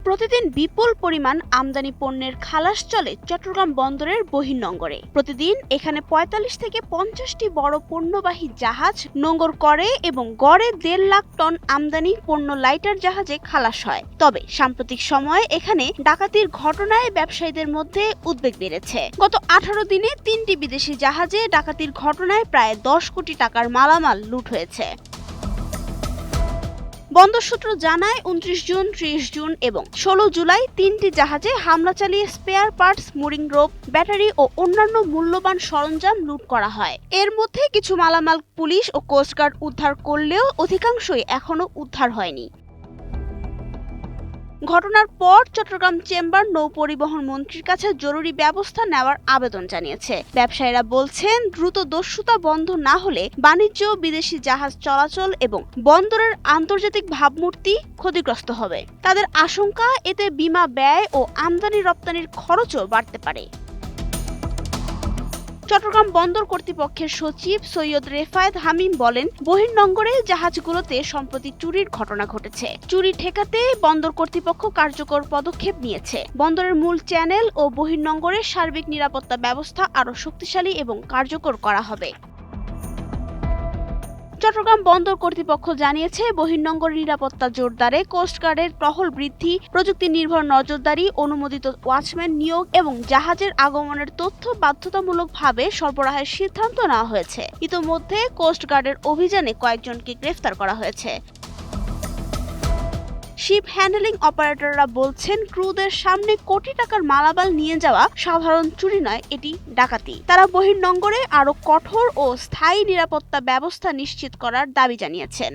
প্রতিদিন বিপুল পরিমাণ আমদানি পণ্যের খালাস চলে চট্টগ্রাম বন্দরের বহির্নোঙরে। প্রতিদিন এখানে ৪৫ থেকে ৫০টি বড় পণ্যবাহী জাহাজ নোঙর করে এবং গড়ে ১.৫ লাখ টন আমদানি পণ্য লাইটার জাহাজে খালাস হয়। তবে সাম্প্রতিক সময়ে এখানে ডাকাতির ঘটনায় ব্যবসায়ীদের মধ্যে উদ্বেগ বেড়েছে। গত ১৮ দিনে ৩টি বিদেশি জাহাজে ডাকাতির ঘটনায় প্রায় ১০ কোটি টাকার মালামাল লুট হয়েছে। বন্দর সূত্র জানায় ২৯ জুন, ৩০ জুন এবং ১৬ জুলাই ৩টি জাহাজে হামলা চালিয়ে spare parts, mooring rope, battery ও অন্যান্য মূল্যবান সরঞ্জাম লুট করা হয়। এর মধ্যে কিছু মালামাল পুলিশ ও কোস্টগার্ড উদ্ধার করলেও অধিকাংশই এখনো উদ্ধার হয়নি। ঘটনার পর চট্টগ্রাম চেম্বার নৌপরিবহন মন্ত্রীর কাছে জরুরি ব্যবস্থা নেওয়ার আবেদন জানিয়েছে। ব্যবসায়ীরা বলছেন, দ্রুত দস্যুতা বন্ধ না হলে বাণিজ্য, বিদেশি জাহাজ চলাচল এবং বন্দরের আন্তর্জাতিক ভাবমূর্তি ক্ষতিগ্রস্ত হবে। তাদের আশঙ্কা, এতে বীমা ব্যয় ও আমদানি রপ্তানির খরচও বাড়তে পারে। চট্টগ্রাম বন্দর কর্তৃপক্ষের সচিব সৈয়দ রেফায়েত হামিম বলেন, বহির্নোঙরে জাহাজগুলোতে সম্প্রতি চুরির ঘটনা ঘটেছে। চুরি ঠেকাতে বন্দর কর্তৃপক্ষ কার্যকর পদক্ষেপ নিয়েছে। বন্দরের মূল চ্যানেল ও বহির্নোঙরে সার্বিক নিরাপত্তা ব্যবস্থা আরও শক্তিশালী এবং কার্যকর করা হবে। চট্টগ্রাম বন্দর কর্তৃপক্ষ জানিয়েছে, বহির্নোঙর নিরাপত্তা জোরদারে কোস্টগার্ডের টহল বৃদ্ধি, প্রযুক্তি নির্ভর নজরদারি, অনুমোদিত ওয়াচম্যান নিয়োগ এবং জাহাজের আগমনের তথ্য বাধ্যতামূলকভাবে সরবরাহের সিদ্ধান্ত নেওয়া হয়েছে। ইতোমধ্যে কোস্টগার্ডের অভিযানে কয়েকজনকে গ্রেফতার করা হয়েছে। শিপ হ্যান্ডলিং অপারেটররা বলছেন, ক্রুদের সামনে কোটি টাকার মালামাল নিয়ে যাওয়া সাধারণ চুরি নয়, এটি ডাকাতি। তারা বহির্নোঙরে আরও কঠোর ও স্থায়ী নিরাপত্তা ব্যবস্থা নিশ্চিত করার দাবি জানিয়েছেন।